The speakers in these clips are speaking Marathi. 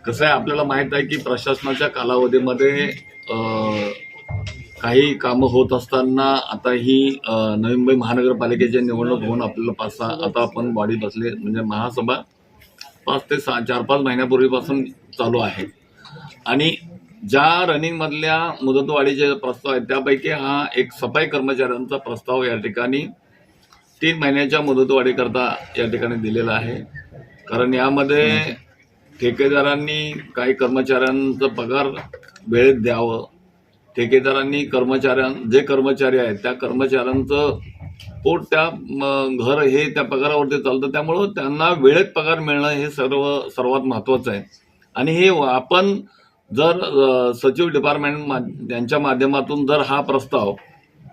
कसं आहे, आपल्याला माहित आहे की प्रशासनाच्या कालावधीमध्ये काही कामं होत असताना आता ही नवी मुंबई महानगरपालिकेची निवडणूक होऊन आपल्याला आता आपण बॉडी बसले म्हणजे महासभा 5 ते 4-5 महिन्यापूर्वीपासून चालू आहे आणि ज्या रनिंग मधल्या मुदतवाढीचे प्रस्ताव आहेत त्यापैकी हा एक सफाई कर्मचाऱ्यांचा प्रस्ताव या ठिकाणी 3 महिन्याच्या मुदतवाढीकरता या ठिकाणी दिलेला आहे। कारण यामध्ये ठेकेदारांनी काही कर्मचाऱ्यांचा पगार वेळेत द्यावं, ठेकेदारांनी जे कर्मचारी आहेत त्या कर्मचाऱ्यांचं पोट त्या घर हे त्या पगारावरती चालतं, त्यामुळं त्यांना वेळेत पगार मिळणं हे सर्वात महत्त्वाचं आहे। आणि हे आपण जर सचिव डिपार्टमेंट यांच्या माध्यमातून जर हा प्रस्ताव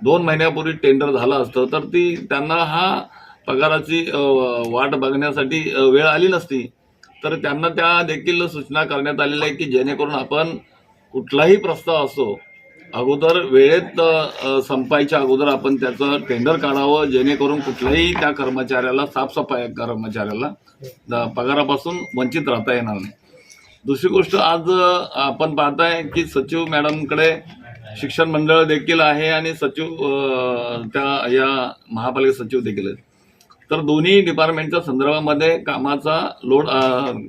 2 महिन्यापूर्वी टेंडर झाला असतं तर त्यांना हा पगाराची वाट बघण्यासाठी वेळ आली नसती। तर त्यांना त्या देखील सूचना करण्यात आलेल्या आहे की जेणेकरून आपण कुठलाही प्रस्ताव असो अगोदर वेळेत संपायच्या अगोदर आपण त्याचं टेंडर काढावं, जेणेकरून कुठल्याही त्या कर्मचाऱ्याला साफसफाई कर्मचाऱ्याला पगारापासून वंचित राहता येणार नाही। दुसरी गोष्ट, आज आपण पाहताय की सचिव मॅडमकडे शिक्षण मंडळ देखील आहे आणि सचिव त्या या महापालिका सचिव देखील आहेत। तर दोन्ही डिपार्टमेंटच्या संदर्भामध्ये कामाचा लोड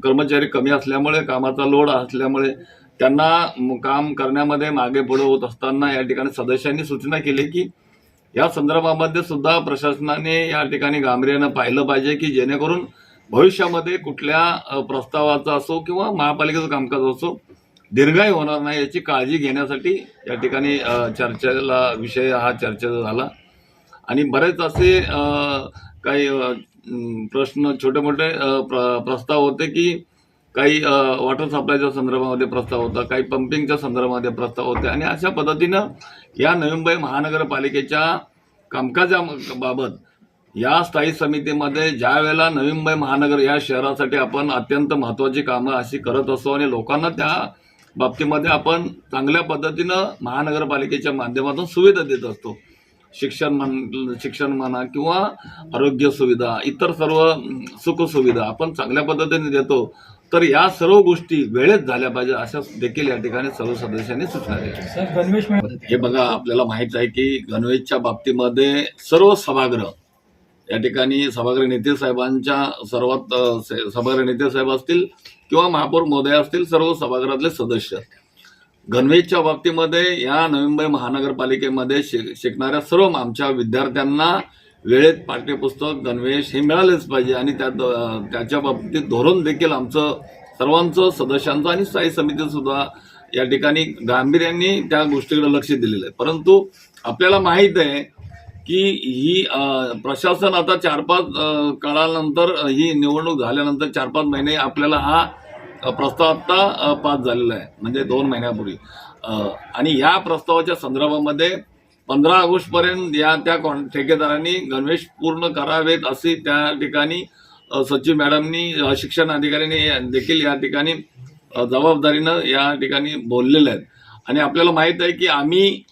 कर्मचारी कमी असल्यामुळे कामाचा लोड असल्यामुळे त्यांना काम करण्यामध्ये मागे पुढे होत असताना या ठिकाणी सदस्यांनी सूचना केली की या संदर्भामध्ये सुद्धा प्रशासनाने या ठिकाणी गांभीर्यानं पाहिलं पाहिजे की जेणेकरून भविष्यामध्ये कुठल्या प्रस्तावाचा असो किंवा महापालिकेचं कामकाज असो दीर्घाई होणार नाही याची काळजी घेण्यासाठी या ठिकाणी विषय हा चर्चेचा झाला। आणि बरेच असे काही प्रश्न छोटे मोठे प्रस्ताव होते की काही वॉटर सप्लायच्या संदर्भामध्ये प्रस्ताव होता, काही पंपिंगच्या संदर्भामध्ये प्रस्ताव होते आणि अशा पद्धतीनं या नवी मुंबई महानगरपालिकेच्या कामकाजाबाबत या स्थायी समितीमध्ये ज्या वेळेला नवी मुंबई महानगर या शहरासाठी आपण अत्यंत महत्त्वाची कामं अशी करत असतो आणि लोकांना त्या बाबतीमध्ये आपण चांगल्या पद्धतीनं महानगरपालिकेच्या माध्यमातून सुविधा देत असतो। शिक्षण म्हणा किंवा आरोग्य सुविधा, इतर सर्व सुखसुविधा आपण चांगल्या पद्धतीने देतो। तर या सर्व गोष्टी वेळेत झाल्या पाहिजे अशा देखील या ठिकाणी सर्व सदस्यांनी सूचना दिल्या। हे बघा, आपल्याला माहित आहे की गणवेशच्या बाबतीमध्ये सर्व सभागृह या ठिकाणी सभागृह नेते साहेबांच्या सभागृह नेते साहेब असतील किंवा महापौर महोदय असतील, सर्व सभागृहातले सदस्य गणवेशच्या बाबतीमध्ये या नवी मुंबई महानगरपालिकेमध्ये शिकणाऱ्या सर्व आमच्या विद्यार्थ्यांना वेळेत पाठ्यपुस्तक गणवेश हे मिळालेच पाहिजे आणि त्याच्या बाबतीत धोरण देखील आमचं सर्वांचं सदस्यांचं आणि स्थायी समिती सुद्धा या ठिकाणी गांभीर्याने त्या गोष्टीकडे लक्ष दिलेलं आहे। परंतु आपल्याला माहित आहे की ही प्रशासन आता 4-5 काळानंतर ही निवडणूक झाल्यानंतर 4-5 महिने आपल्याला हा प्रस्ताव आता पास झालेला आहे म्हणजे 2 महिन्यापूर्वी आणि या प्रस्तावाच्या संदर्भामध्ये 15 ऑगस्टपर्यंत त्या ठेकेदारांनी गणवेश पूर्ण करावेत अशी त्या ठिकाणी सचिव मॅडमनी शिक्षण अधिकाऱ्यांनी देखील या ठिकाणी जबाबदारीनं या ठिकाणी बोललेले आहेत। आणि आपल्याला माहित आहे की आम्ही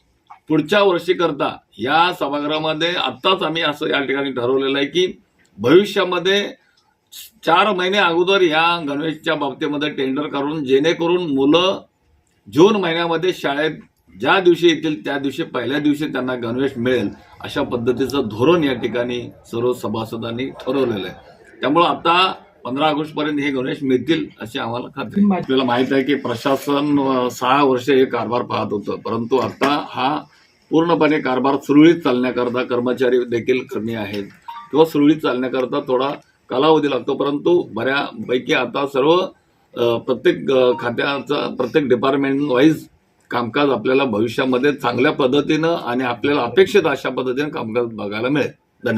पुढच्या वर्षी करता या सभागृहामध्ये आत्ताच आम्ही असं या ठिकाणी ठरवलेलं आहे की भविष्यामध्ये 4 महिने अगोदर या गणवेशच्या बाबतीमध्ये टेंडर करून जेणेकरून मुलं जून महिन्यामध्ये शाळेत ज्या दिवशी येतील त्या दिवशी पहिल्या दिवशी त्यांना गणवेश मिळेल अशा पद्धतीचं धोरण या ठिकाणी सर्व सभासदांनी ठरवलेलं आहे। त्यामुळं आता 15 ऑगस्टपर्यंत हे गणवेश मिळतील अशी आम्हाला खात्री आहे। आपल्याला माहित आहे की प्रशासन 6 वर्ष हे कारभार पाहत होतं, परंतु आता हा पूर्णपणे कारभार सुरळीत चालण्याकरता कर्मचारी देखील कमी आहेत किंवा सुरळीत चालण्याकरता थोडा कालावधी लागतो, परंतु बऱ्यापैकी आता सर्व प्रत्येक खात्याचा प्रत्येक डिपार्टमेंट वाईज कामकाज आपल्याला भविष्यामध्ये चांगल्या पद्धतीनं आणि आपल्याला अपेक्षित अशा पद्धतीने कामकाज बघायला मिळेल।